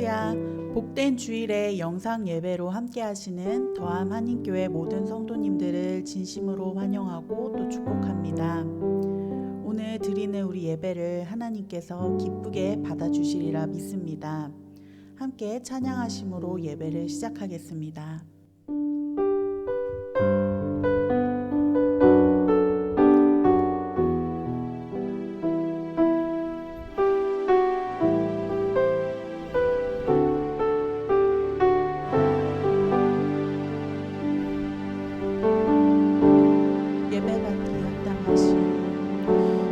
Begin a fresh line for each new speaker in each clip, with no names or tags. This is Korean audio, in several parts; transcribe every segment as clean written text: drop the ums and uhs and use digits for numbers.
할렐루야. 복된 주일에 영상 예배로 함께 하시는 더함 한인교회 모든 성도님들을 진심으로 환영하고 또 축복합니다. 오늘 드리는 우리 예배를 하나님께서 기쁘게 받아주시리라 믿습니다. 함께 찬양하심으로 예배를 시작하겠습니다.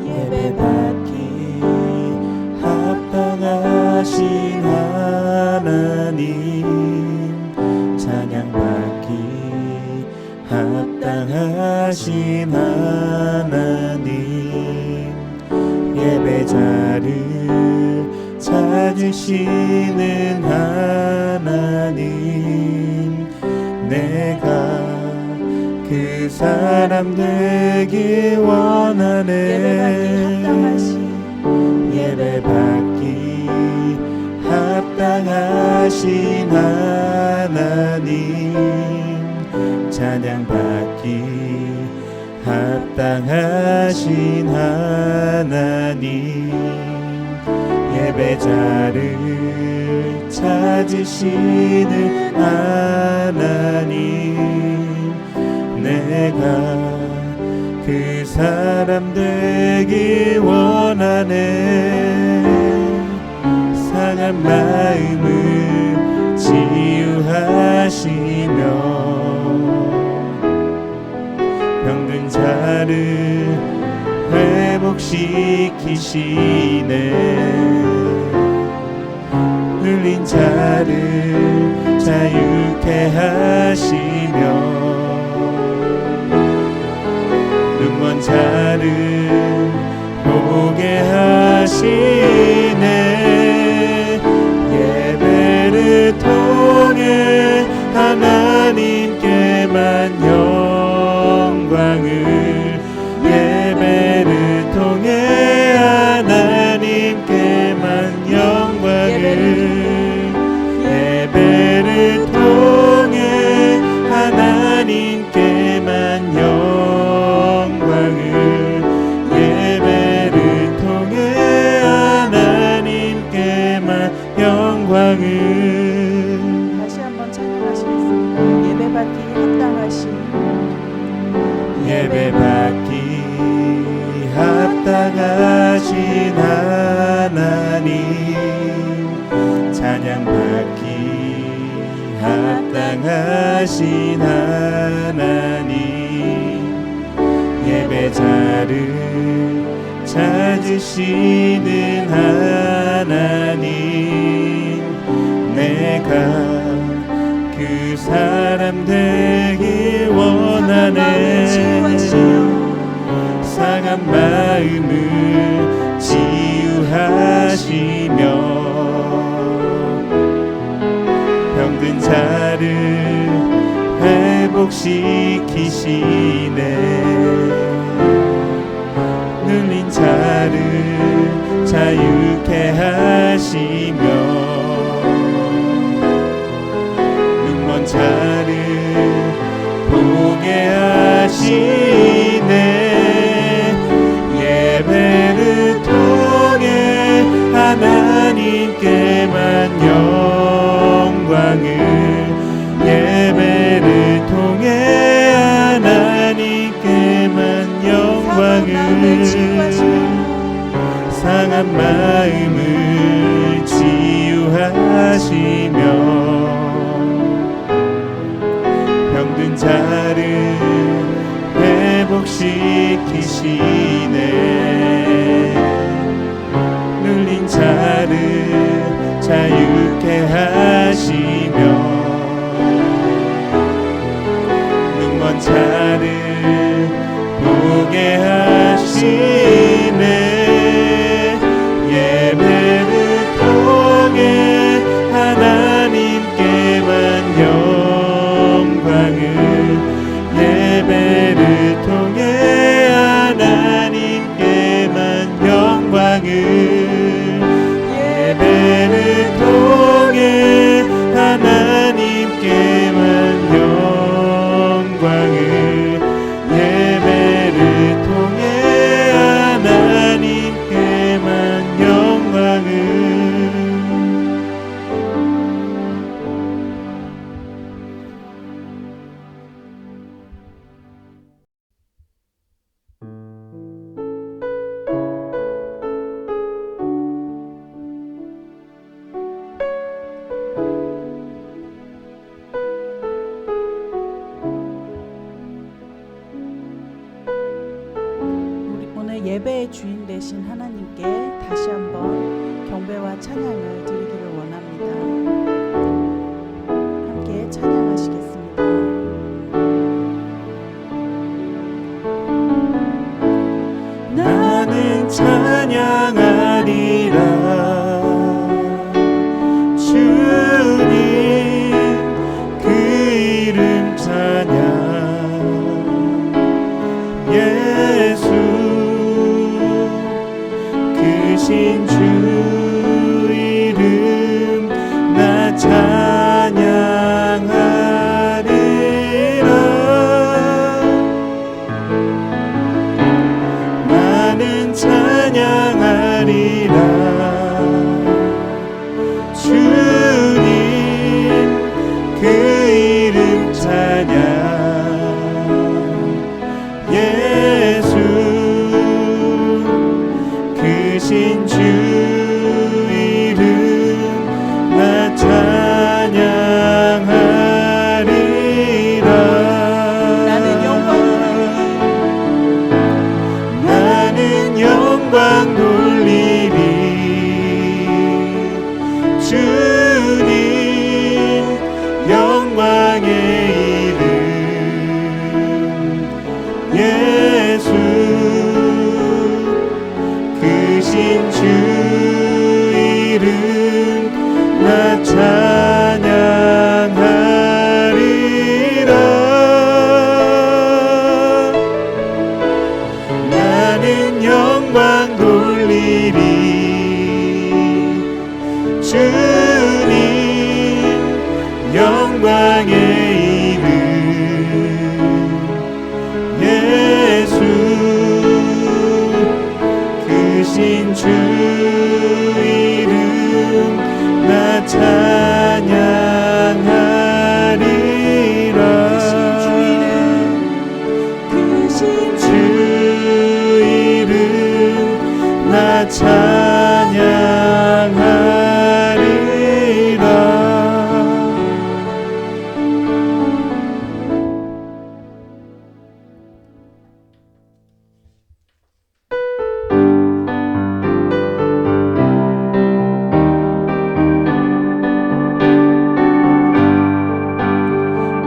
예배받기 합당하신 하나님, 찬양받기 합당하신 하나님, 예배자를 찾으시는 하나님, 내가 그 사람 되기 원하네. 예배받기 합당하신 하나님, 찬양받기 합당하신 하나님, 예배자를 찾으시는 하나님, 내가 그 사람 되기 원하네. 상한 마음을 치유하시며 병든 자를 회복시키시네. 눌린 자를 자유케 하시며 눈먼 자를 보게 하시네. 예배를 통해 하나님께만 영광을, 예배를 통해 하나님께만 영광을, 예배를 통해 하나님께만 영광을, 예배를 통해 하나님께만 영광을.
다시 한번 찬양하시겠습니다. 예배받기 합당하신,
예배받기 합당하신 하나님, 찬양받기 합당하신 하나님, 예배자를 찾으시는 하나님, 내가 그 사람 되기 원하네. 상한 마음을 치유하시며 병든 자를 회복시키시네. 눌린 자를 자유케 하시며 눈먼 자를 보게 하시네. 예배를 통해 하나님께만 영광을, 예배를 통해 하나님께만 영광을, 상한 마음을 치유하시며 병든 자를 회복시키시네. 눌린 자를 자유케 하시며 눈먼 자를 보게 하시네. 예배를 통해 하나님께만 영광을, 예배를 통해 하나님께만 영광을, 예배를 통해
오늘 예배의 주인 되신 하나님께 다시 한번 경배와 찬양을 드리기를 원합니다. 함께 찬양하시겠습니다.
나는 찬양하리라 주님 그 이름 찬양 예수 크신 주 이름 나 찬양하리라 나는 찬양하리라 주님 그 이름 찬양 예수 크신 주 이름 나 찬양하리라 나는 영광 돌리리 주님 영광의 이름 예수 크신 주 이름 나 찬양하리라 나는 영광 돌리리 주님 영광의 이름 예수 크신 주 이름 나 찬양하리라 크신 주 이름 나 찬양하리라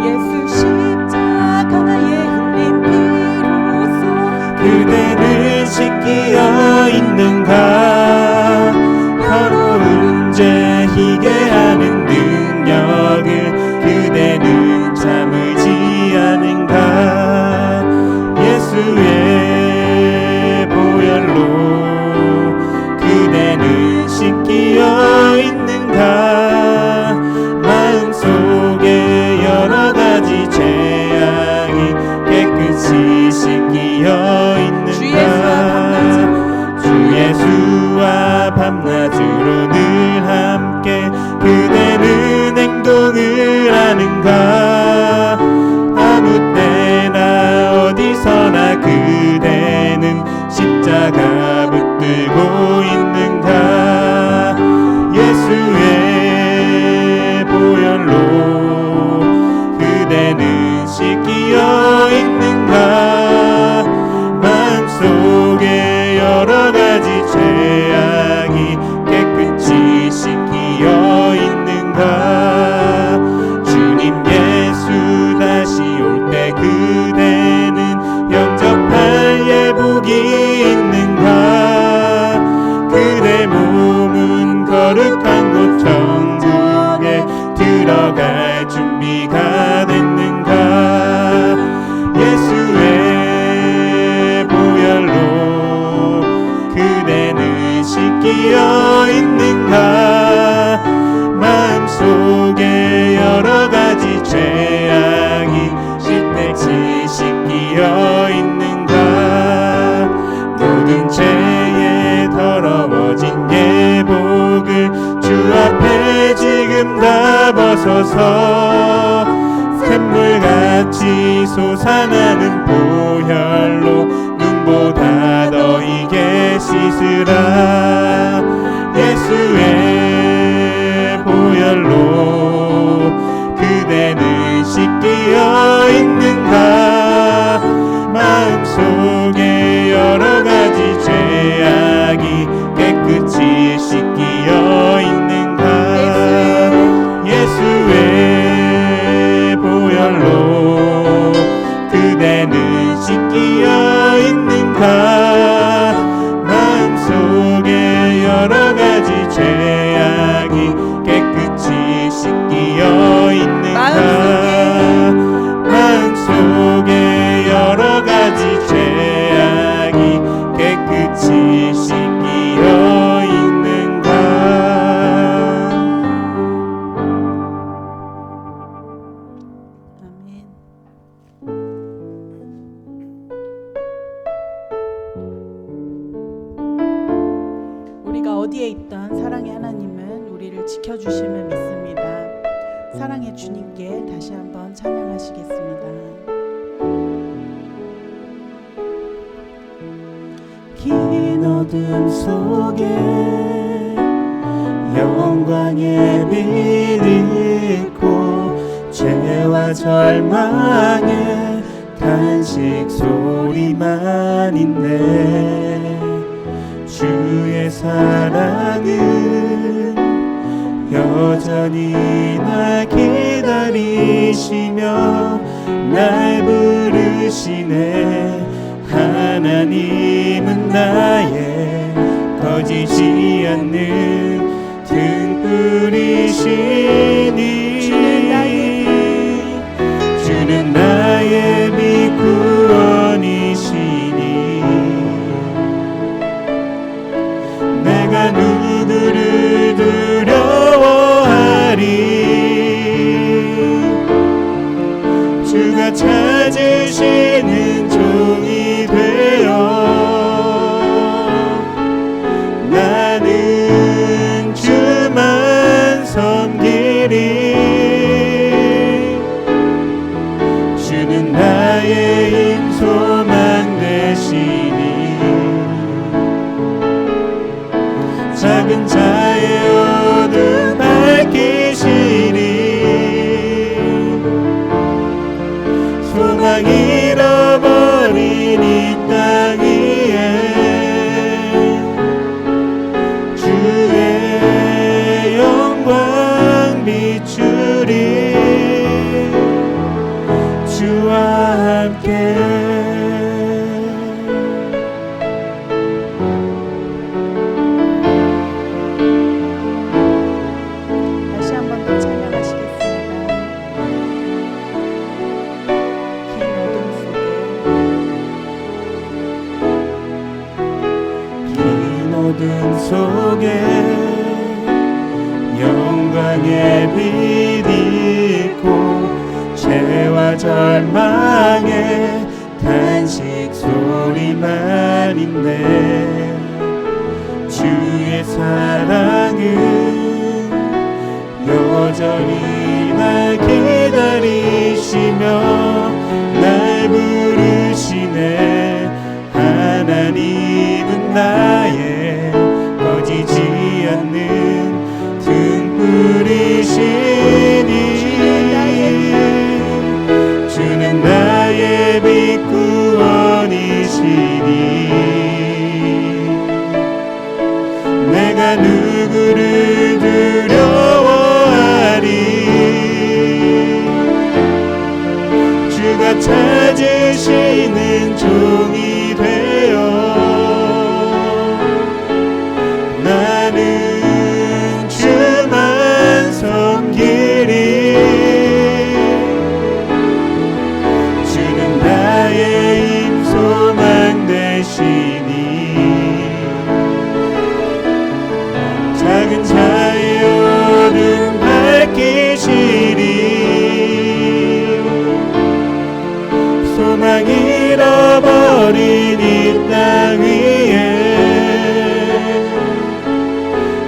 예수 십자가에 흘린 피로써
그대는 씻기어 있는가 혀로 은재히게 하는 능력을 그대는 참으지 않은가 예수의 보혈로 그대는 씻기어 있는가 마음속에 여러가지 죄악이 깨끗이 씻기어 있는가 주 예수와 밤낮으로 늘 함께 그대는 행동을 하는가 아무 때나 어디서나 그대는 십자가 붙들고 있는가 예수의 보혈로 그대는 씻기어 있는가 마음속에 여러가지 죄악이 깨끗이 씻기어 있는가 주님 예수 다시 올 때 그대는 영접할 예복이 있는가 그대 몸은 거룩한 곳 천국에 들어갈 준비가 됐는가 예수의 보혈로 그대는 씻기어 있는가 마음속에 여러가지 죄악이 씻듯이 씻기어 있는가 모든 죄에 더러워진 예복을 주 앞에 지금 다 벗어서 샘물같이 솟아나는 보혈로 눈보다 더 이게 씻으라 예수의 보혈로 그대는 씻기어 있는가 마음속에 여러가지
어디에 있던 사랑의 하나님은 우리를 지켜주심을 믿습니다. 사랑의 주님께 다시 한번 찬양하시겠습니다.
긴 어둠 속에 영광의 빛 있고 죄와 절망의 탄식 소리만 있네. 주의 사랑은 여전히 날 기다리시며 날 부르시네. 하나님은 나의 꺼지지 않는 등불이시니 주는 나의 빛 구원이시니 내가 누구를 두려워하리. 주가 찾으시는 종이 되어 나는 주만 섬기리. 주는 나의 힘 소망 되시니 작은 자의 어둠 밝히시니 소망 잃어버린 이 땅 위에 주의 영광 비추리. 주와 함께
다시 한 번 더 찬양하시겠습니다.
긴 어둠 속에 영광의 빛 있고 죄와 절망의 탄식 소리만 있네. 주의 사랑은 여전히 날 기다리시며 날 부르시네. 하나님은 나의 꺼지지 않는 등불이시니 주는 나의 빛 구원이시니 내가 누구를 두려워하리. 주가 찾으시는 종이 되어 나는 주만 섬기리. 주는 나의 힘 소망 되시니 작은 자의 어둠 밝히시리. 소망 잃어버린 이 땅 위에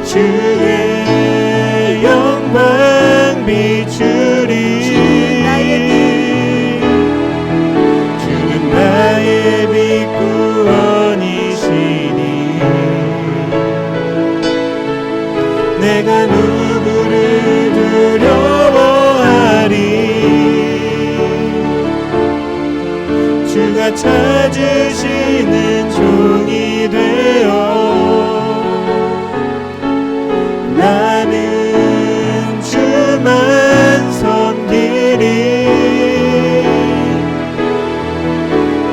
주의 영광 비추리. 주는 나의 빛 구원이시니 내가 누구를 두려워하리. 주가 찾으시는 종이 되어 나는 주만 섬기리.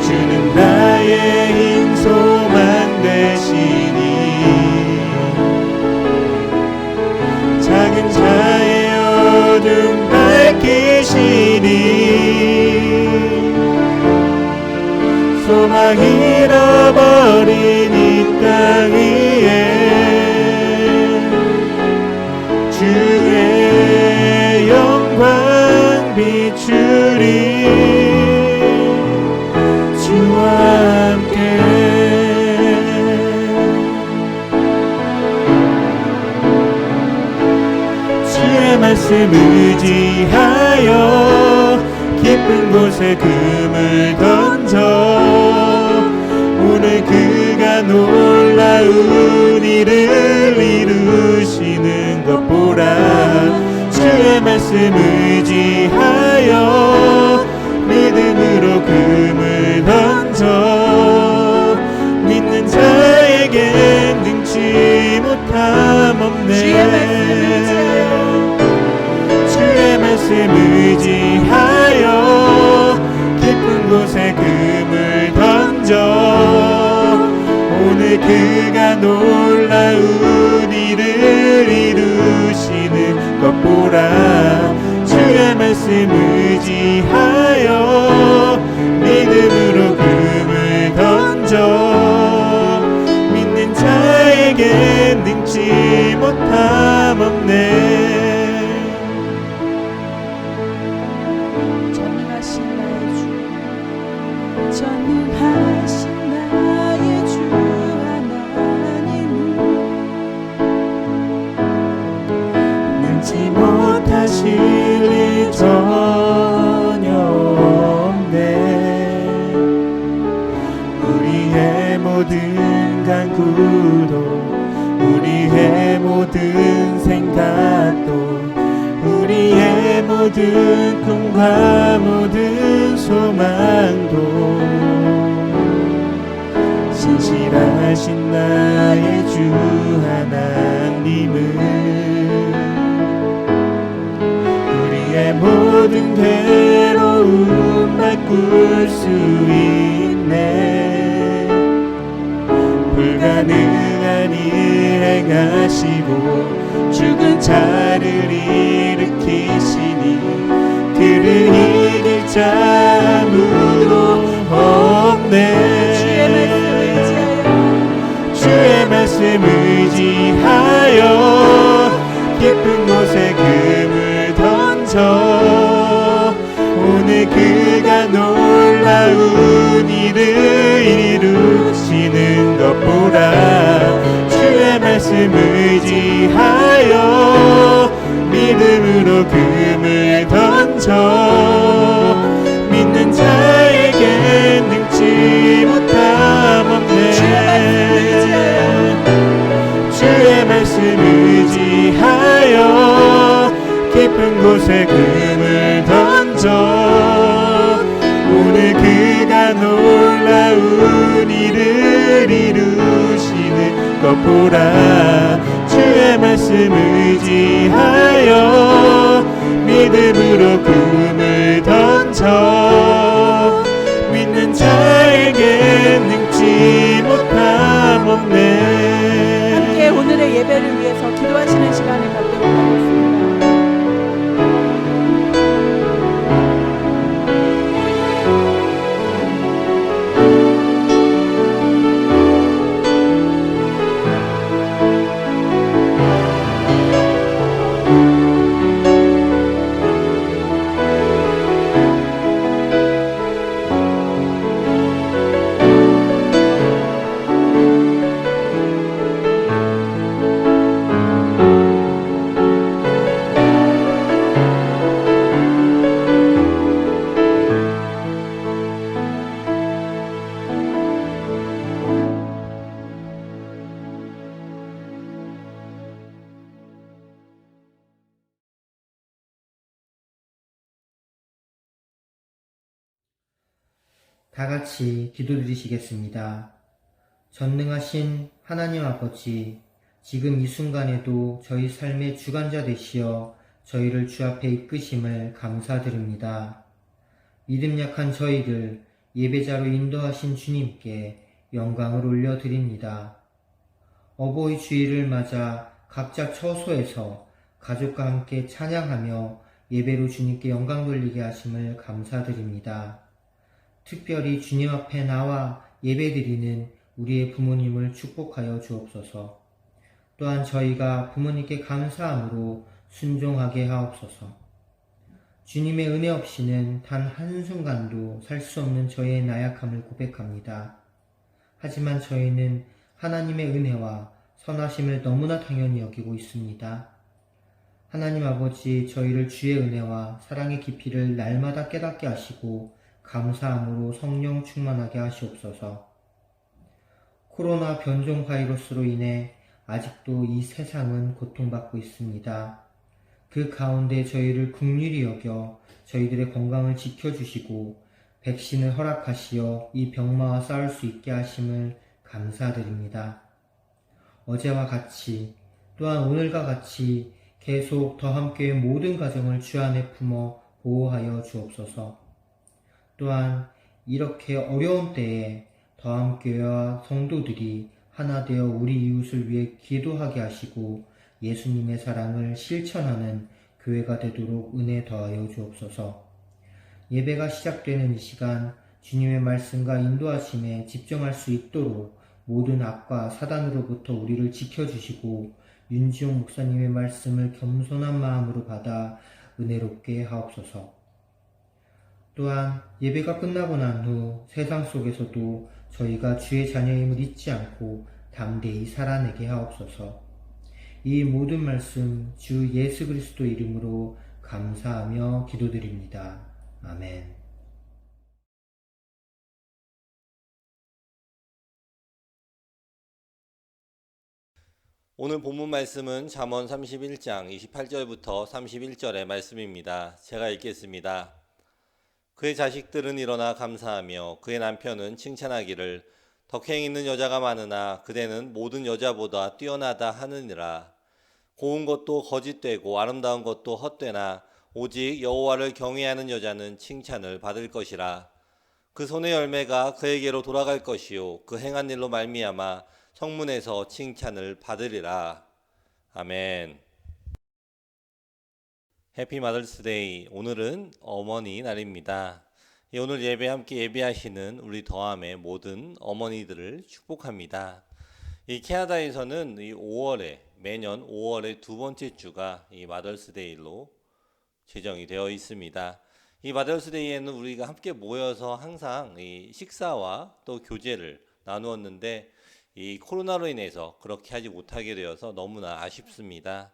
주는 나의 힘 소망 되시니 작은 자의 어둠 밝히시니 소망이 말씀 의지하여 깊은 곳에 금을 던져 오늘 그가 놀라운 일을 이루시는 것 보라. 주의 말씀 의지하여 믿음으로 금을 던져 믿는 자에게 능치 못함 없네. 주의 말씀 의지하여 깊은 곳에 금을 던져 오늘 그가 놀라운 일을 이루시는 것 보라. 주의 말씀 의지하여 믿음으로 금을 던져 믿는 자에게 능치 못함 없네.
전능하신 나의 주, 전능하신 나의 주 하나님은
능치 못하실 일 전혀 없네. 우리의 모든 간구도 우리의 모든 생각도 우리의 모든 꿈과 모든 소망도 신실하신 나의 주 하나님은 우리의 모든 괴로움 바꿀 수 있네. 불가능한 일 행하시고 죽은 자를 일으키시니 그를 이길 자 아무도 없네. 주의 말씀 의지하여 깊은 곳에 금을 던져 오늘 그가 놀라운 일을 이루시는 것 보라. 주의 말씀 의지하여 믿음으로 금을 던져 믿는 자에게 능치 못함 없네. 주의 말씀 의지하여 깊은 곳에 금을 던져 오늘 그가 놀라운 일을 이루시는 것 보라. 주의 말씀 의지하여 믿음으로 금을 던져 믿는 자에게 능치 못함 없네.
함께 오늘의 예배를 위해서 기도하시는 시간을 갖도록 하겠습니다.
다 같이 기도드리시겠습니다. 전능하신 하나님 아버지, 지금 이 순간에도 저희 삶의 주관자 되시어 저희를 주 앞에 이끄심을 감사드립니다. 믿음 약한 저희를 예배자로 인도하신 주님께 영광을 올려드립니다. 어버이 주일을 맞아 각자 처소에서 가족과 함께 찬양하며 예배로 주님께 영광 돌리게 하심을 감사드립니다. 특별히 주님 앞에 나와 예배드리는 우리의 부모님을 축복하여 주옵소서. 또한 저희가 부모님께 감사함으로 순종하게 하옵소서. 주님의 은혜 없이는 단 한순간도 살 수 없는 저희의 나약함을 고백합니다. 하지만 저희는 하나님의 은혜와 선하심을 너무나 당연히 여기고 있습니다. 하나님 아버지, 저희를 주의 은혜와 사랑의 깊이를 날마다 깨닫게 하시고 감사함으로 성령 충만하게 하시옵소서. 코로나 변종 바이러스로 인해 아직도 이 세상은 고통받고 있습니다. 그 가운데 저희를 긍휼히 여겨 저희들의 건강을 지켜주시고 백신을 허락하시어 이 병마와 싸울 수 있게 하심을 감사드립니다. 어제와 같이 또한 오늘과 같이 계속 더 함께 모든 가정을 주 안에 품어 보호하여 주옵소서. 또한 이렇게 어려운 때에 더함교회와 성도들이 하나 되어 우리 이웃을 위해 기도하게 하시고 예수님의 사랑을 실천하는 교회가 되도록 은혜 더하여 주옵소서. 예배가 시작되는 이 시간 주님의 말씀과 인도하심에 집중할 수 있도록 모든 악과 사단으로부터 우리를 지켜주시고 윤지용 목사님의 말씀을 겸손한 마음으로 받아 은혜롭게 하옵소서. 또한 예배가 끝나고 난 후 세상 속에서도 저희가 주의 자녀임을 잊지 않고 담대히 살아내게 하옵소서. 이 모든 말씀 주 예수 그리스도 이름으로 감사하며 기도드립니다. 아멘.
오늘 본문 말씀은 잠언 31장 28절부터 31절의 말씀입니다. 제가 읽겠습니다. 그의 자식들은 일어나 감사하며 그의 남편은 칭찬하기를 덕행 있는 여자가 많으나 그대는 모든 여자보다 뛰어나다 하느니라. 고운 것도 거짓되고 아름다운 것도 헛되나 오직 여호와를 경외하는 여자는 칭찬을 받을 것이라. 그 손의 열매가 그에게로 돌아갈 것이요 그 행한 일로 말미암아 성문에서 칭찬을 받으리라. 아멘. 해피 마더스데이. 오늘은 어머니 날입니다. 오늘 예배 함께 예배하시는 우리 더함의 모든 어머니들을 축복합니다. 이 캐나다에서는 이 5월에 매년 5월의 두 번째 주가 이 마더스데이로 제정이 되어 있습니다. 이 마더스데이에는 우리가 함께 모여서 항상 이 식사와 또 교제를 나누었는데 이 코로나로 인해서 그렇게 하지 못하게 되어서 너무나 아쉽습니다.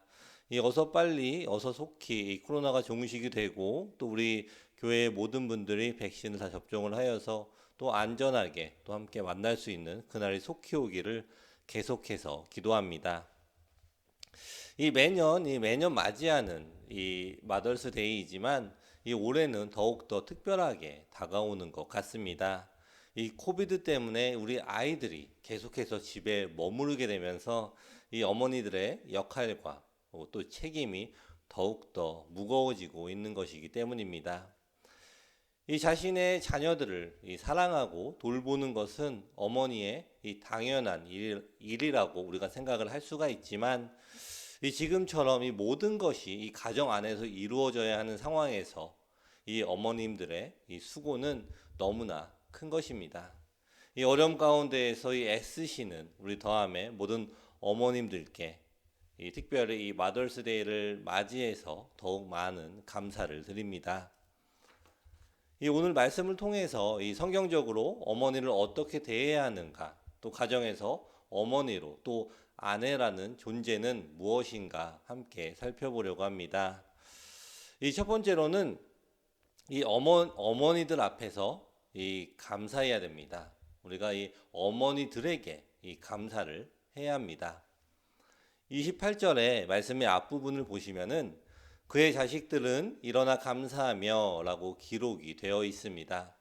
어서 속히 이 코로나가 종식이 되고 또 우리 교회의 모든 분들이 백신을 다 접종을 하여서 또 안전하게 또 함께 만날 수 있는 그날이 속히 오기를 계속해서 기도합니다. 매년 맞이하는 이 마더스데이이지만 이 올해는 더욱더 특별하게 다가오는 것 같습니다. 이 코비드 때문에 우리 아이들이 계속해서 집에 머무르게 되면서 이 어머니들의 역할과 또 책임이 더욱더 무거워지고 있는 것이기 때문입니다. 이 자신의 자녀들을 사랑하고 돌보는 것은 어머니의 이 당연한 일이라고 우리가 생각을 할 수가 있지만 이 지금처럼 이 모든 것이 이 가정 안에서 이루어져야 하는 상황에서 이 어머님들의 이 수고는 너무나 큰 것입니다. 이 어려움 가운데에서 이 애쓰시는 우리 더함의 모든 어머님들께 특별히 이 마더스데이를 맞이해서 더욱 많은 감사를 드립니다. 오늘 말씀을 통해서 이 성경적으로 어머니를 어떻게 대해야 하는가, 또 가정에서 어머니로 또 아내라는 존재는 무엇인가 함께 살펴보려고 합니다. 첫 번째로는 이 어머니들 앞에서 감사해야 됩니다. 우리가 이 어머니들에게 이 감사를 해야 합니다. 28절의 말씀의 앞부분을 보시면은 그의 자식들은 일어나 감사하며 라고 기록이 되어 있습니다.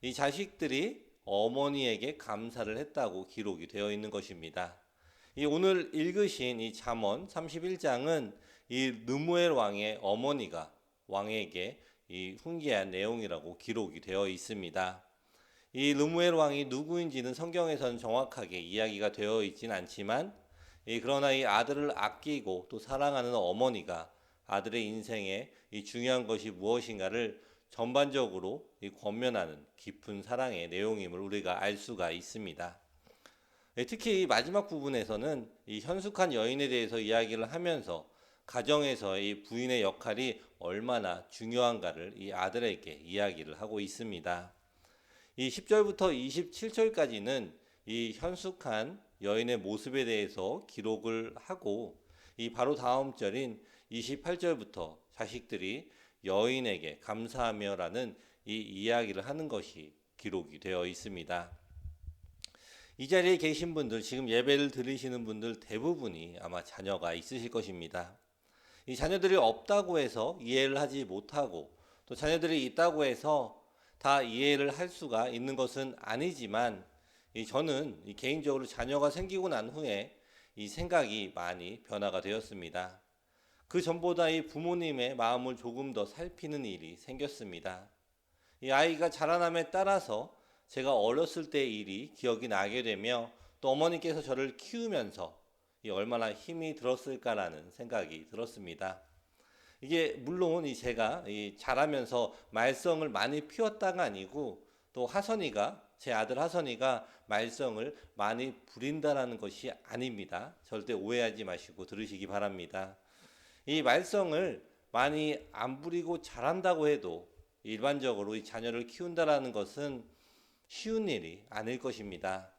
이 자식들이 어머니에게 감사를 했다고 기록이 되어 있는 것입니다. 오늘 읽으신 이 잠언 31장은 이 르무엘 왕의 어머니가 왕에게 이 훈계한 내용이라고 기록이 되어 있습니다. 이 르무엘 왕이 누구인지는 성경에서는 정확하게 이야기가 되어 있진 않지만 그러나 이 아들을 아끼고 또 사랑하는 어머니가 아들의 인생에 이 중요한 것이 무엇인가를 전반적으로 권면하는 깊은 사랑의 내용임을 우리가 알 수가 있습니다. 특히 이 마지막 부분에서는 이 현숙한 여인에 대해서 이야기를 하면서 가정에서의 부인의 역할이 얼마나 중요한가를 이 아들에게 이야기를 하고 있습니다. 10절부터 27절까지는 이 현숙한 여인의 모습에 대해서 기록을 하고 바로 다음 절인 28절부터 자식들이 여인에게 감사하며라는 이 이야기를 하는 것이 기록이 되어 있습니다. 이 자리에 계신 분들, 지금 예배를 드리시는 분들 대부분이 아마 자녀가 있으실 것입니다. 이 자녀들이 없다고 해서 이해를 하지 못하고 또 자녀들이 있다고 해서 다 이해를 할 수가 있는 것은 아니지만 저는 개인적으로 자녀가 생기고 난 후에 이 생각이 많이 변화가 되었습니다. 그 전보다 이 부모님의 마음을 조금 더 살피는 일이 생겼습니다. 이 아이가 자라남에 따라서 제가 어렸을 때의 일이 기억이 나게 되며 또 어머니께서 저를 키우면서 얼마나 힘이 들었을까라는 생각이 들었습니다. 이게 물론 제가 자라면서 말썽을 많이 피웠다가 아니고 또 제 아들 하선이가 말썽을 많이 부린다라는 것이 아닙니다. 절대 오해하지 마시고 들으시기 바랍니다. 이 말썽을 많이 안 부리고 잘한다고 해도 일반적으로 이 자녀를 키운다라는 것은 쉬운 일이 아닐 것입니다.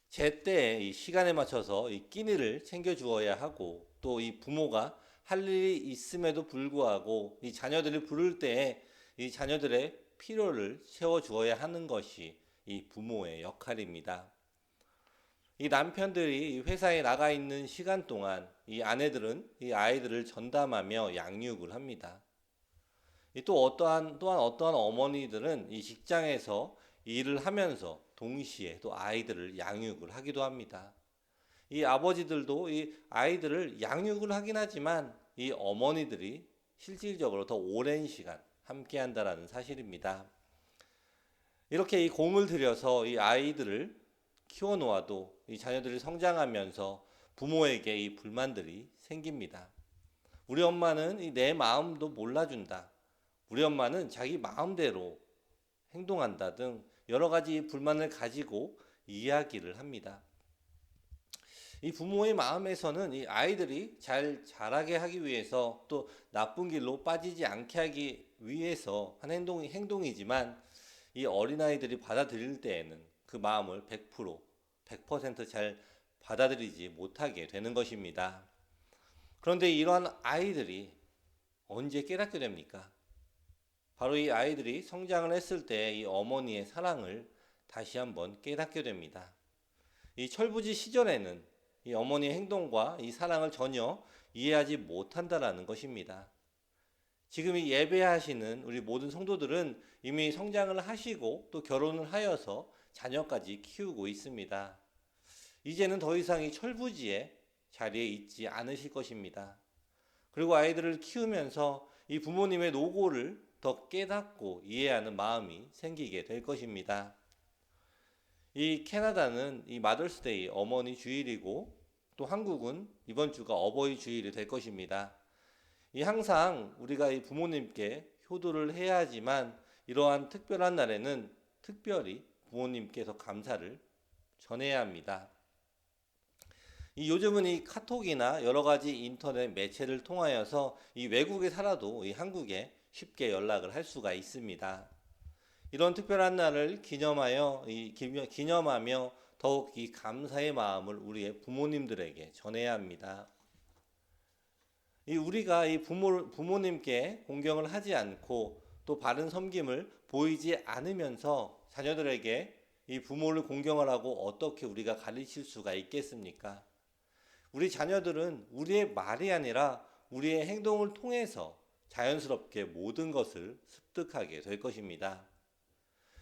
제때 이 시간에 맞춰서 이 끼니를 챙겨 주어야 하고 또 이 부모가 할 일이 있음에도 불구하고 이 자녀들을 부를 때에 이 자녀들의 필요를 채워 주어야 하는 것이 이 부모의 역할입니다. 이 남편들이 회사에 나가 있는 시간 동안 이 아내들은 이 아이들을 전담하며 양육을 합니다. 또한 어떠한 어머니들은 이 직장에서 일을 하면서 동시에 또 아이들을 양육을 하기도 합니다. 이 아버지들도 이 아이들을 양육을 하긴 하지만 이 어머니들이 실질적으로 더 오랜 시간 함께 한다라는 사실입니다. 이렇게 이 공을 들여서 이 아이들을 키워 놓아도 이 자녀들이 성장하면서 부모에게 이 불만들이 생깁니다. 우리 엄마는 내 마음도 몰라준다. 우리 엄마는 자기 마음대로 행동한다 등 여러 가지 불만을 가지고 이야기를 합니다. 이 부모의 마음에서는 이 아이들이 잘 자라게 하기 위해서 또 나쁜 길로 빠지지 않게 하기 위해서 한 행동이지만 이 어린아이들이 받아들일 때에는 그 마음을 100%잘 받아들이지 못하게 되는 것입니다. 그런데 이러한 아이들이 언제 깨닫게 됩니까? 바로 이 아이들이 성장을 했을 때 이 어머니의 사랑을 다시 한번 깨닫게 됩니다. 이 철부지 시절에는 이 어머니의 행동과 이 사랑을 전혀 이해하지 못한다라는 것입니다. 지금 이 예배하시는 우리 모든 성도들은 이미 성장을 하시고 또 결혼을 하여서 자녀까지 키우고 있습니다. 이제는 더 이상 이 철부지의 자리에 있지 않으실 것입니다. 그리고 아이들을 키우면서 이 부모님의 노고를 더 깨닫고 이해하는 마음이 생기게 될 것입니다. 이 캐나다는 이 마더스데이 어머니 주일이고 또 한국은 이번 주가 어버이 주일이 될 것입니다. 항상 우리가 이 부모님께 효도를 해야 하지만 이러한 특별한 날에는 특별히 부모님께서 감사를 전해야 합니다. 요즘은 이 카톡이나 여러 가지 인터넷 매체를 통하여서 이 외국에 살아도 이 한국에 쉽게 연락을 할 수가 있습니다. 이런 특별한 날을 기념하며 더욱 이 감사의 마음을 우리의 부모님들에게 전해야 합니다. 우리가 이 부모님께 공경을 하지 않고 또 바른 섬김을 보이지 않으면서 자녀들에게 이 부모를 공경을 하고 어떻게 우리가 가르칠 수가 있겠습니까? 우리 자녀들은 우리의 말이 아니라 우리의 행동을 통해서 자연스럽게 모든 것을 습득하게 될 것입니다.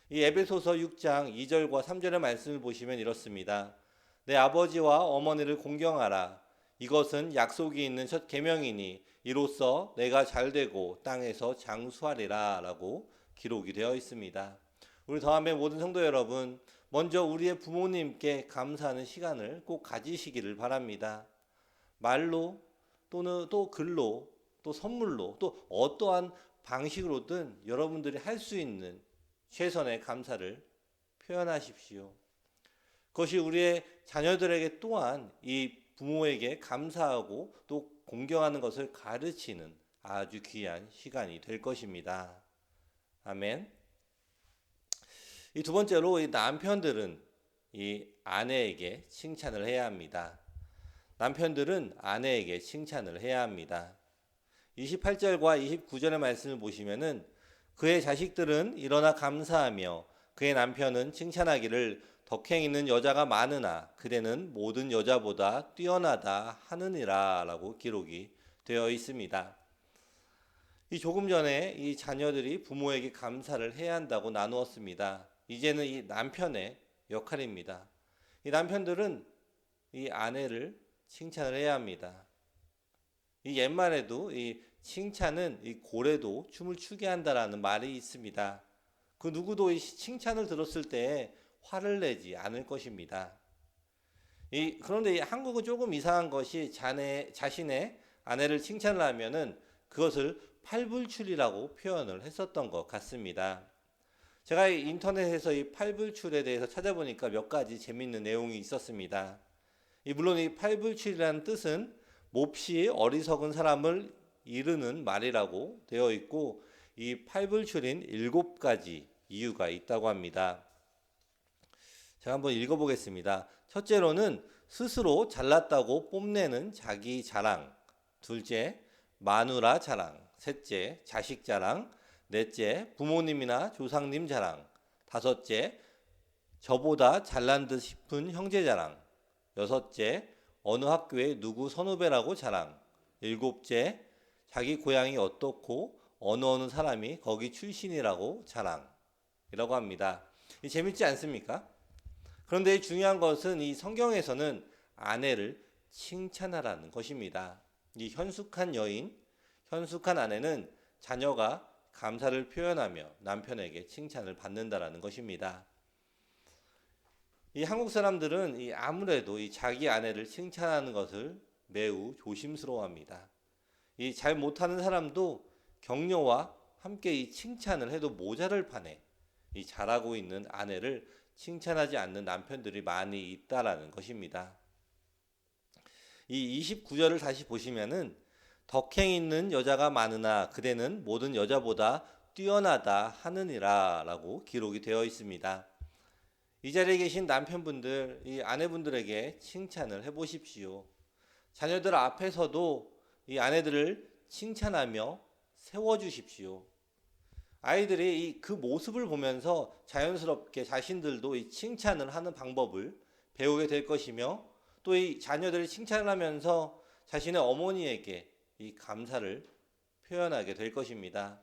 이 에베소서 6장 2절과 3절의 말씀을 보시면 이렇습니다. 내 아버지와 어머니를 공경하라. 이것은 약속이 있는 첫 계명이니 이로써 내가 잘되고 땅에서 장수하리라 라고 기록이 되어 있습니다. 우리 더함의 모든 성도 여러분, 먼저 우리의 부모님께 감사하는 시간을 꼭 가지시기를 바랍니다. 말로 또는 또 글로 또 선물로 또 어떠한 방식으로든 여러분들이 할 수 있는 최선의 감사를 표현하십시오. 그것이 우리의 자녀들에게 또한 이 부모에게 감사하고 또 공경하는 것을 가르치는 아주 귀한 시간이 될 것입니다. 아멘. 이 두 번째로 이 남편들은 이 아내에게 칭찬을 해야 합니다. 남편들은 아내에게 칭찬을 해야 합니다. 28절과 29절의 말씀을 보시면은 그의 자식들은 일어나 감사하며 그의 남편은 칭찬하기를 덕행 있는 여자가 많으나 그대는 모든 여자보다 뛰어나다 하느니라 라고 기록이 되어 있습니다. 이 조금 전에 이 자녀들이 부모에게 감사를 해야 한다고 나누었습니다. 이제는 이 남편의 역할입니다. 이 남편들은 이 아내를 칭찬을 해야 합니다. 이 옛말에도 이 칭찬은 이 고래도 춤을 추게 한다라는 말이 있습니다. 그 누구도 이 칭찬을 들었을 때 화를 내지 않을 것입니다. 그런데 이 한국은 조금 이상한 것이 자신의 아내를 칭찬을 하면은 그것을 팔불출이라고 표현을 했었던 것 같습니다. 제가 인터넷에서 이 팔불출에 대해서 찾아보니까 몇 가지 재미있는 내용이 있었습니다. 물론 이 팔불출이라는 뜻은 몹시 어리석은 사람을 이르는 말이라고 되어 있고 이 팔불출인 7가지 이유가 있다고 합니다. 제가 한번 읽어보겠습니다. 첫째로는 스스로 잘났다고 뽐내는 자기 자랑, 둘째 마누라 자랑, 셋째 자식 자랑, 넷째 부모님이나 조상님 자랑, 다섯째 저보다 잘난 듯 싶은 형제 자랑, 여섯째 어느 학교에 누구 선후배라고 자랑, 일곱째 자기 고향이 어떻고 어느 사람이 거기 출신이라고 자랑이라고 합니다. 재밌지 않습니까? 그런데 중요한 것은 이 성경에서는 아내를 칭찬하라는 것입니다. 이 현숙한 여인, 현숙한 아내는 자녀가 감사를 표현하며 남편에게 칭찬을 받는다라는 것입니다. 이 한국 사람들은 아무래도 이 자기 아내를 칭찬하는 것을 매우 조심스러워합니다. 이 잘 못하는 사람도 격려와 함께 이 칭찬을 해도 모자랄 판에 이 잘하고 있는 아내를 칭찬하지 않는 남편들이 많이 있다라는 것입니다. 이 29절을 다시 보시면은 덕행 있는 여자가 많으나 그대는 모든 여자보다 뛰어나다 하느니라 라고 기록이 되어 있습니다. 이 자리에 계신 남편분들, 이 아내분들에게 칭찬을 해보십시오. 자녀들 앞에서도 이 아내들을 칭찬하며 세워주십시오. 아이들이 그 모습을 보면서 자연스럽게 자신들도 이 칭찬을 하는 방법을 배우게 될 것이며 또 이 자녀들이 칭찬을 하면서 자신의 어머니에게 이 감사를 표현하게 될 것입니다.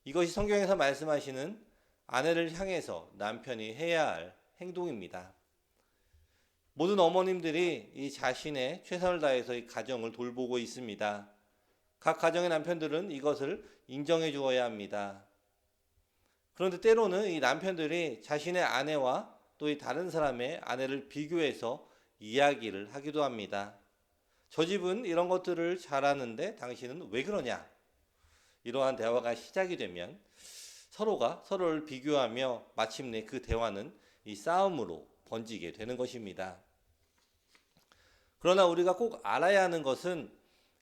이것이 성경에서 말씀하시는 아내를 향해서 남편이 해야 할 행동입니다. 모든 어머님들이 이 자신의 최선을 다해서 이 가정을 돌보고 있습니다. 각 가정의 남편들은 이것을 인정해 주어야 합니다. 그런데 때로는 이 남편들이 자신의 아내와 또 이 다른 사람의 아내를 비교해서 이야기를 하기도 합니다. 저 집은 이런 것들을 잘하는데 당신은 왜 그러냐? 이러한 대화가 시작이 되면 서로가 서로를 비교하며 마침내 그 대화는 이 싸움으로 번지게 되는 것입니다. 그러나 우리가 꼭 알아야 하는 것은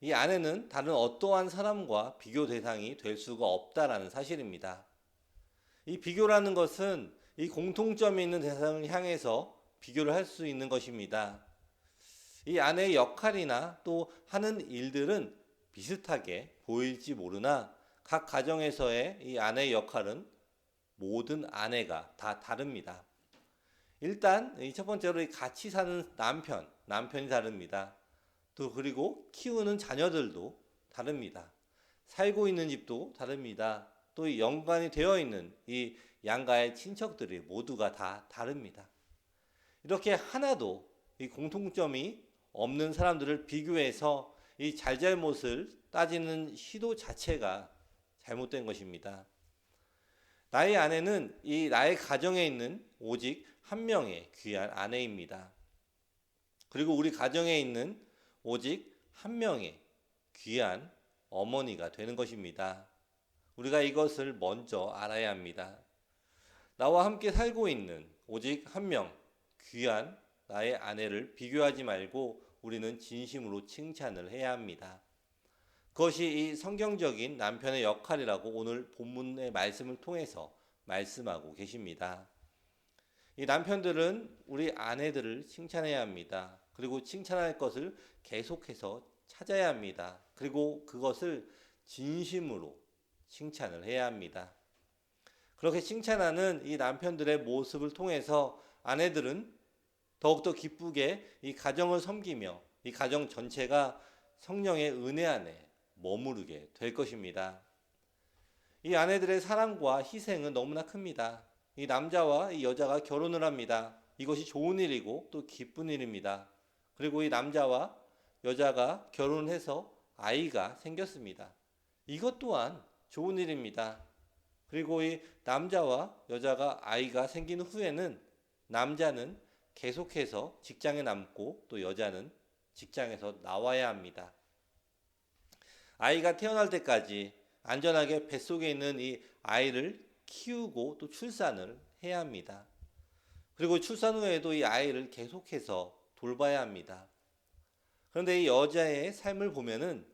이 아내는 다른 어떠한 사람과 비교 대상이 될 수가 없다라는 사실입니다. 이 비교라는 것은 이 공통점이 있는 대상을 향해서 비교를 할 수 있는 것입니다. 이 아내의 역할이나 또 하는 일들은 비슷하게 보일지 모르나 각 가정에서의 이 아내의 역할은 모든 아내가 다 다릅니다. 일단 첫 번째로 같이 사는 남편이 다릅니다. 또 그리고 키우는 자녀들도 다릅니다. 살고 있는 집도 다릅니다. 또 이 연관이 되어 있는 이 양가의 친척들이 모두가 다 다릅니다. 이렇게 하나도 이 공통점이 없는 사람들을 비교해서 이 잘잘못을 따지는 시도 자체가 잘못된 것입니다. 나의 아내는 이 나의 가정에 있는 오직 한 명의 귀한 아내입니다. 그리고 우리 가정에 있는 오직 한 명의 귀한 어머니가 되는 것입니다. 우리가 이것을 먼저 알아야 합니다. 나와 함께 살고 있는 오직 한 명 귀한 나의 아내를 비교하지 말고 우리는 진심으로 칭찬을 해야 합니다. 그것이 이 성경적인 남편의 역할이라고 오늘 본문의 말씀을 통해서 말씀하고 계십니다. 이 남편들은 우리 아내들을 칭찬해야 합니다. 그리고 칭찬할 것을 계속해서 찾아야 합니다. 그리고 그것을 진심으로 칭찬을 해야 합니다. 그렇게 칭찬하는 이 남편들의 모습을 통해서 아내들은 더욱더 기쁘게 이 가정을 섬기며 이 가정 전체가 성령의 은혜 안에 머무르게 될 것입니다. 이 아내들의 사랑과 희생은 너무나 큽니다. 이 남자와 이 여자가 결혼을 합니다. 이것이 좋은 일이고 또 기쁜 일입니다. 그리고 이 남자와 여자가 결혼해서 아이가 생겼습니다. 이것 또한 좋은 일입니다. 그리고 이 남자와 여자가 아이가 생긴 후에는 남자는 계속해서 직장에 남고 또 여자는 직장에서 나와야 합니다. 아이가 태어날 때까지 안전하게 뱃속에 있는 이 아이를 키우고 또 출산을 해야 합니다. 그리고 출산 후에도 이 아이를 계속해서 돌봐야 합니다. 그런데 이 여자의 삶을 보면은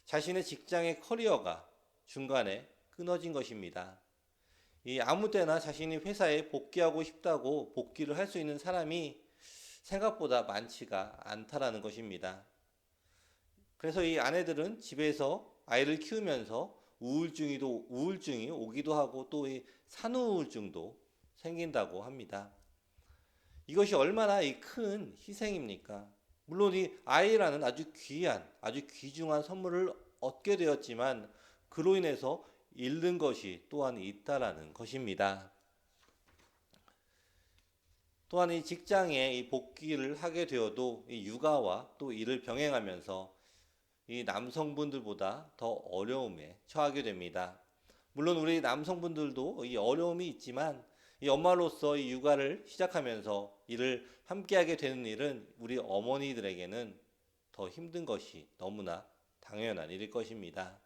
자신의 직장의 커리어가 중간에 끊어진 것입니다. 이 아무 때나 자신이 회사에 복귀하고 싶다고 복귀를 할 수 있는 사람이 생각보다 많지가 않다라는 것입니다. 그래서 이 아내들은 집에서 아이를 키우면서 우울증이 오기도 하고 또 이 산후우울증도 생긴다고 합니다. 이것이 얼마나 큰 희생입니까? 물론 이 아이라는 아주 귀한, 아주 귀중한 선물을 얻게 되었지만 그로 인해서 잃는 것이 또한 있다라는 것입니다. 또한 이 직장에 이 복귀를 하게 되어도 이 육아와 또 일을 병행하면서 이 남성분들보다 더 어려움에 처하게 됩니다. 물론 우리 남성분들도 이 어려움이 있지만 이 엄마로서 이 육아를 시작하면서 일을 함께하게 되는 일은 우리 어머니들에게는 더 힘든 것이 너무나 당연한 일일 것입니다.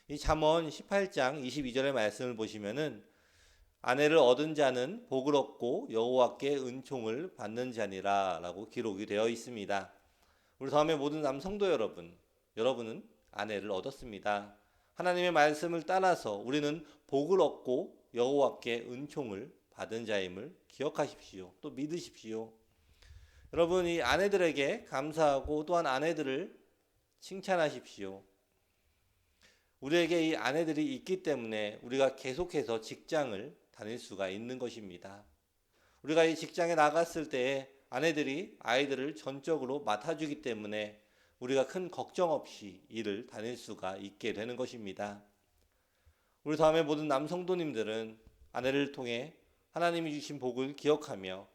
이 잠언 18장 22절의 말씀을 보시면은 아내를 얻은 자는 복을 얻고 여호와께 은총을 받는 자니라라고 기록이 되어 있습니다. 우리 다음에 모든 남성도 여러분은 아내를 얻었습니다. 하나님의 말씀을 따라서 우리는 복을 얻고 여호와께 은총을 받은 자임을 기억하십시오. 또 믿으십시오. 여러분, 이 아내들에게 감사하고 또한 아내들을 칭찬하십시오. 우리에게 이 아내들이 있기 때문에 우리가 계속해서 직장을 다닐 수가 있는 것입니다. 우리가 이 직장에 나갔을 때에 아내들이 아이들을 전적으로 맡아주기 때문에 우리가 큰 걱정 없이 일을 다닐 수가 있게 되는 것입니다. 우리 다음에 모든 남성도님들은 아내를 통해 하나님이 주신 복을 기억하며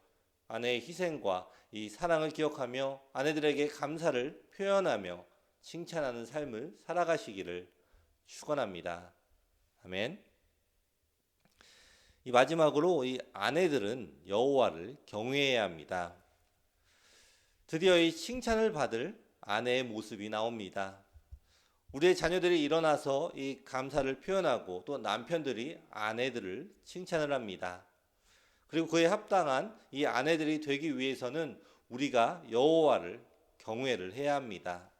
아내의 희생과 이 사랑을 기억하며 아내들에게 감사를 표현하며 칭찬하는 삶을 살아가시기를 축원합니다. 아멘. 이 마지막으로 이 아내들은 여호와를 경외해야 합니다. 드디어 이 칭찬을 받을 아내의 모습이 나옵니다. 우리의 자녀들이 일어나서 이 감사를 표현하고 또 남편들이 아내들을 칭찬을 합니다. 그리고 그에 합당한 이 아내들이 되기 위해서는 우리가 여호와를 경외를 해야 합니다.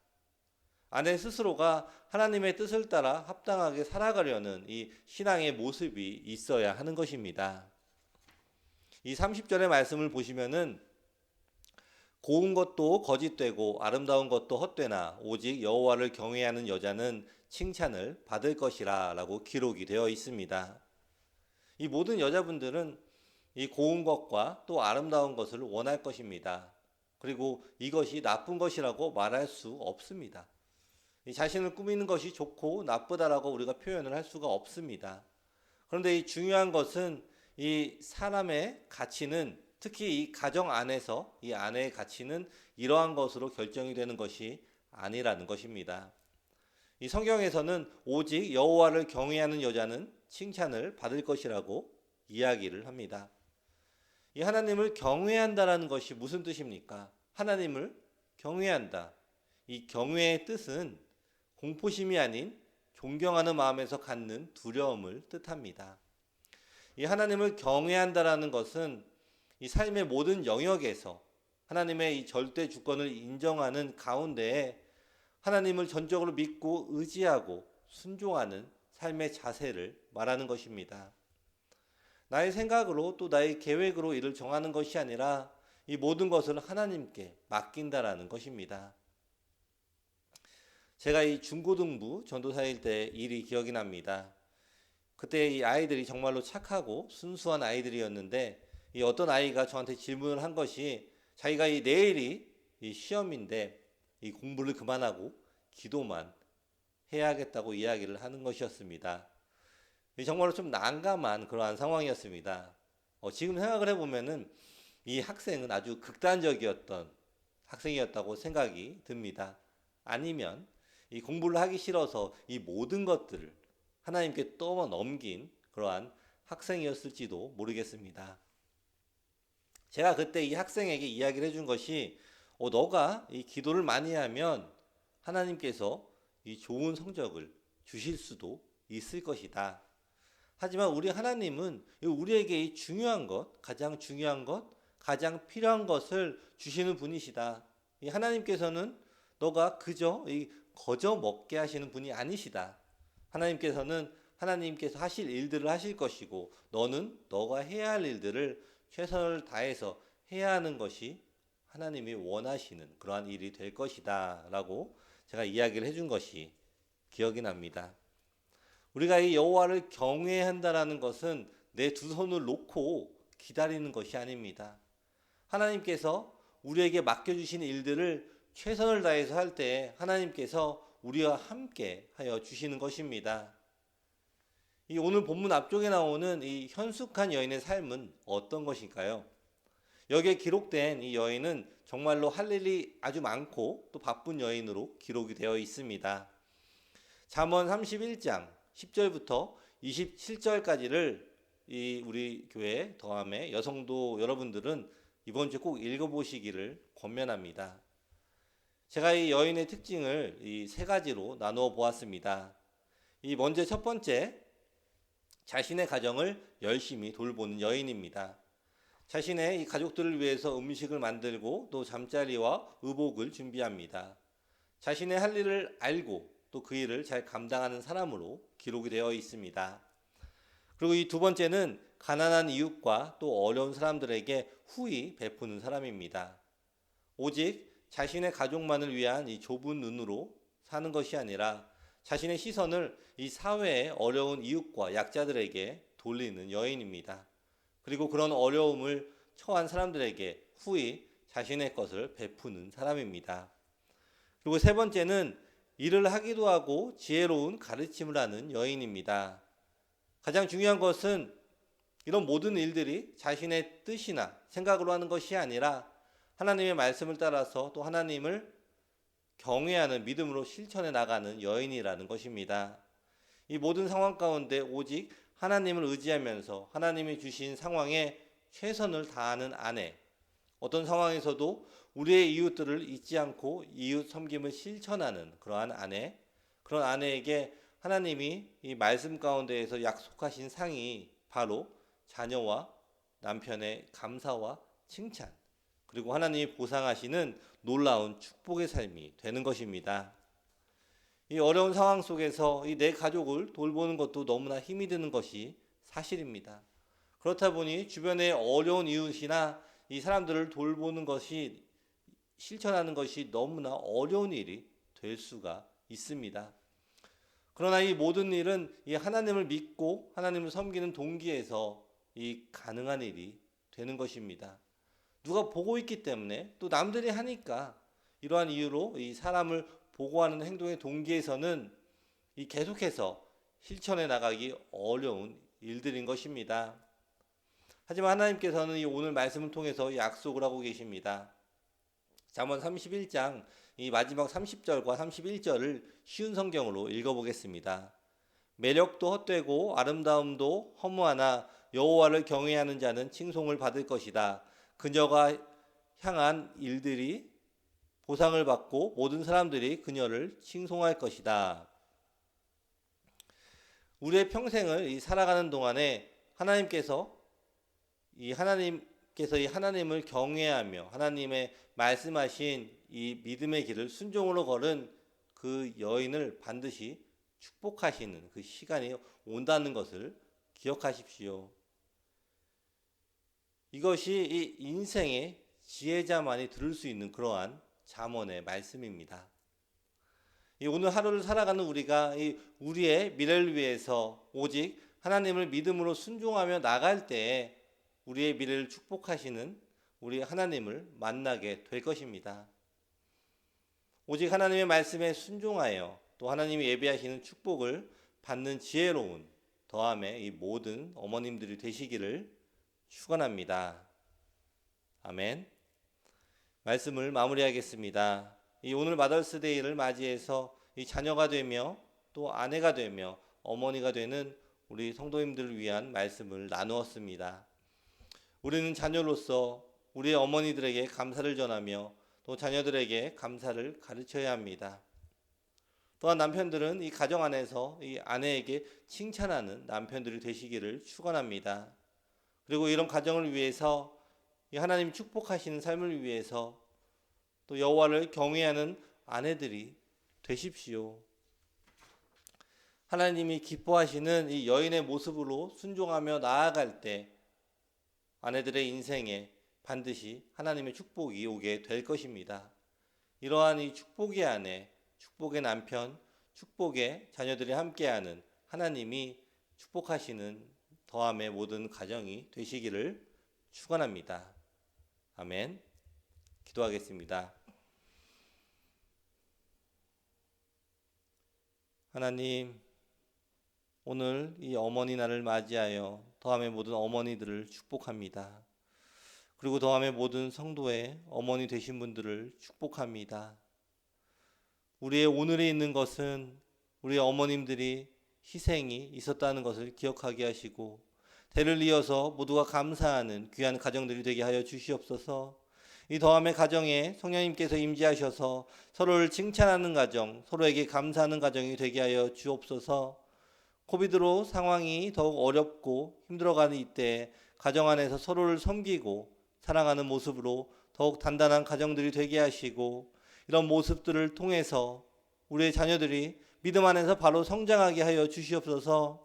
아내 스스로가 하나님의 뜻을 따라 합당하게 살아가려는 이 신앙의 모습이 있어야 하는 것입니다. 이 30절의 말씀을 보시면은 고운 것도 거짓되고 아름다운 것도 헛되나 오직 여호와를 경외하는 여자는 칭찬을 받을 것이라 라고 기록이 되어 있습니다. 이 모든 여자분들은 이 고운 것과 또 아름다운 것을 원할 것입니다. 그리고 이것이 나쁜 것이라고 말할 수 없습니다. 이 자신을 꾸미는 것이 좋고 나쁘다라고 우리가 표현을 할 수가 없습니다. 그런데 이 중요한 것은 이 사람의 가치는 특히 이 가정 안에서 이 아내의 가치는 이러한 것으로 결정이 되는 것이 아니라는 것입니다. 이 성경에서는 오직 여호와를 경외하는 여자는 칭찬을 받을 것이라고 이야기를 합니다. 이 하나님을 경외한다라는 것이 무슨 뜻입니까? 하나님을 경외한다. 이 경외의 뜻은 공포심이 아닌 존경하는 마음에서 갖는 두려움을 뜻합니다. 이 하나님을 경외한다라는 것은 이 삶의 모든 영역에서 하나님의 이 절대 주권을 인정하는 가운데에 하나님을 전적으로 믿고 의지하고 순종하는 삶의 자세를 말하는 것입니다. 나의 생각으로 또 나의 계획으로 일을 정하는 것이 아니라 이 모든 것을 하나님께 맡긴다라는 것입니다. 제가 이 중고등부 전도사일 때 일이 기억이 납니다. 그때 이 아이들이 정말로 착하고 순수한 아이들이었는데 이 어떤 아이가 저한테 질문을 한 것이 자기가 이 내일이 이 시험인데 이 공부를 그만하고 기도만 해야겠다고 이야기를 하는 것이었습니다. 정말로 좀 난감한 그러한 상황이었습니다. 지금 생각을 해보면은 이 학생은 아주 극단적이었던 학생이었다고 생각이 듭니다. 아니면 이 공부를 하기 싫어서 이 모든 것들을 하나님께 떠넘긴 그러한 학생이었을지도 모르겠습니다. 제가 그때 이 학생에게 이야기를 해준 것이 너가 이 기도를 많이 하면 하나님께서 이 좋은 성적을 주실 수도 있을 것이다. 하지만 우리 하나님은 우리에게 이 중요한 것, 가장 중요한 것, 가장 필요한 것을 주시는 분이시다. 이 하나님께서는 너가 그저 거저 먹게 하시는 분이 아니시다. 하나님께서 하실 일들을 하실 것이고 너는 너가 해야 할 일들을 최선을 다해서 해야 하는 것이 하나님이 원하시는 그러한 일이 될 것이다 라고 제가 이야기를 해준 것이 기억이 납니다. 우리가 이 여호와를 경외해야 한다라는 것은 내 두 손을 놓고 기다리는 것이 아닙니다. 하나님께서 우리에게 맡겨주신 일들을 최선을 다해서 할 때 하나님께서 우리와 함께 하여 주시는 것입니다. 이 오늘 본문 앞쪽에 나오는 이 현숙한 여인의 삶은 어떤 것일까요? 여기에 기록된 이 여인은 정말로 할 일이 아주 많고 또 바쁜 여인으로 기록이 되어 있습니다. 잠언 31장 10절부터 27절까지를 우리 교회 더함의 여성도 여러분들은 이번 주에 꼭 읽어보시기를 권면합니다. 제가 이 여인의 특징을 이 세 가지로 나누어 보았습니다. 먼저 첫 번째, 자신의 가정을 열심히 돌보는 여인입니다. 자신의 이 가족들을 위해서 음식을 만들고 또 잠자리와 의복을 준비합니다. 자신의 할 일을 알고 또 그 일을 잘 감당하는 사람으로 기록이 되어 있습니다. 그리고 이 두 번째는 가난한 이웃과 또 어려운 사람들에게 후히 베푸는 사람입니다. 오직 자신의 가족만을 위한 이 좁은 눈으로 사는 것이 아니라 자신의 시선을 이 사회의 어려운 이웃과 약자들에게 돌리는 여인입니다. 그리고 그런 어려움을 처한 사람들에게 후히 자신의 것을 베푸는 사람입니다. 그리고 세 번째는 일을 하기도 하고 지혜로운 가르침을 하는 여인입니다. 가장 중요한 것은 이런 모든 일들이 자신의 뜻이나 생각으로 하는 것이 아니라 하나님의 말씀을 따라서 또 하나님을 경외하는 믿음으로 실천해 나가는 여인이라는 것입니다. 이 모든 상황 가운데 오직 하나님을 의지하면서 하나님이 주신 상황에 최선을 다하는 아내, 어떤 상황에서도 우리의 이웃들을 잊지 않고 이웃 섬김을 실천하는 그러한 아내, 그런 아내에게 하나님이 이 말씀 가운데에서 약속하신 상이 바로 자녀와 남편의 감사와 칭찬, 그리고 하나님이 보상하시는 놀라운 축복의 삶이 되는 것입니다. 이 어려운 상황 속에서 이 내 가족을 돌보는 것도 너무나 힘이 드는 것이 사실입니다. 그렇다 보니 주변의 어려운 이웃이나 이 사람들을 돌보는 것이 실천하는 것이 너무나 어려운 일이 될 수가 있습니다. 그러나 이 모든 일은 이 하나님을 믿고 하나님을 섬기는 동기에서 이 가능한 일이 되는 것입니다. 누가 보고 있기 때문에 또 남들이 하니까 이러한 이유로 이 사람을 보고하는 행동의 동기에서는 이 계속해서 실천해 나가기 어려운 일들인 것입니다. 하지만 하나님께서는 이 오늘 말씀을 통해서 약속을 하고 계십니다. 잠언 31장 이 마지막 30절과 31절을 쉬운 성경으로 읽어보겠습니다. 매력도 헛되고 아름다움도 허무하나 여호와를 경외하는 자는 칭송을 받을 것이다. 그녀가 향한 일들이 보상을 받고 모든 사람들이 그녀를 칭송할 것이다. 우리의 평생을 살아가는 동안에 하나님께서 이 하나님을 경외하며 하나님의 말씀하신 이 믿음의 길을 순종으로 걸은 그 여인을 반드시 축복하시는 그 시간이 온다는 것을 기억하십시오. 이것이 이 인생의 지혜자만이 들을 수 있는 그러한 잠언의 말씀입니다. 오늘 하루를 살아가는 우리가 우리의 미래를 위해서 오직 하나님을 믿음으로 순종하며 나갈 때에 우리의 미래를 축복하시는 우리 하나님을 만나게 될 것입니다. 오직 하나님의 말씀에 순종하여 또 하나님이 예비하시는 축복을 받는 지혜로운 더함의 이 모든 어머님들이 되시기를 축원합니다. 아멘. 말씀을 마무리하겠습니다. 이 오늘 마더스데이를 맞이해서 이 자녀가 되며 또 아내가 되며 어머니가 되는 우리 성도님들을 위한 말씀을 나누었습니다. 우리는 자녀로서 우리의 어머니들에게 감사를 전하며 또 자녀들에게 감사를 가르쳐야 합니다. 또한 남편들은 이 가정 안에서 이 아내에게 칭찬하는 남편들이 되시기를 축원합니다. 그리고 이런 가정을 위해서 이 하나님 축복하시는 삶을 위해서 또 여호와를 경외하는 아내들이 되십시오. 하나님이 기뻐하시는 이 여인의 모습으로 순종하며 나아갈 때 아내들의 인생에 반드시 하나님의 축복이 오게 될 것입니다. 이러한 이 축복의 아내, 축복의 남편, 축복의 자녀들이 함께하는 하나님이 축복하시는 더함의 모든 가정이 되시기를 축원합니다. 아멘. 기도하겠습니다. 하나님, 오늘 이 어머니 날을 맞이하여 더함의 모든 어머니들을 축복합니다. 그리고 더함의 모든 성도의 어머니 되신 분들을 축복합니다. 우리의 오늘에 있는 것은 우리의 어머님들이 희생이 있었다는 것을 기억하게 하시고 대를 이어서 모두가 감사하는 귀한 가정들이 되게 하여 주시옵소서. 이 더함의 가정에 성령님께서 임재하셔서 서로를 칭찬하는 가정, 서로에게 감사하는 가정이 되게 하여 주옵소서. 코비드로 상황이 더욱 어렵고 힘들어가는 이때 가정 안에서 서로를 섬기고 사랑하는 모습으로 더욱 단단한 가정들이 되게 하시고 이런 모습들을 통해서 우리의 자녀들이 믿음 안에서 바로 성장하게 하여 주시옵소서.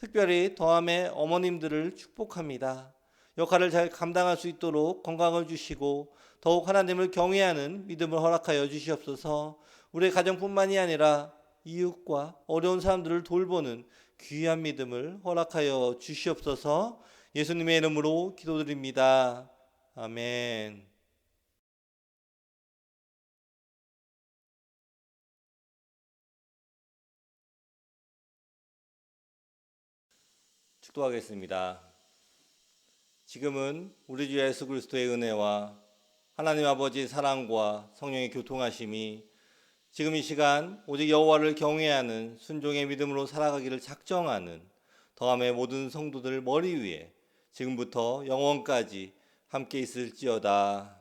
특별히 더함의 어머님들을 축복합니다. 역할을 잘 감당할 수 있도록 건강을 주시고 더욱 하나님을 경외하는 믿음을 허락하여 주시옵소서. 우리의 가정뿐만이 아니라 이웃과 어려운 사람들을 돌보는 귀한 믿음을 허락하여 주시옵소서. 예수님의 이름으로 기도드립니다. 아멘. 축도하겠습니다. 지금은 우리 주 예수 그리스도의 은혜와 하나님 아버지의 사랑과 성령의 교통하심이 지금 이 시간 오직 여호와를 경외하는 순종의 믿음으로 살아가기를 작정하는 더함의 모든 성도들 머리 위에 지금부터 영원까지 함께 있을지어다.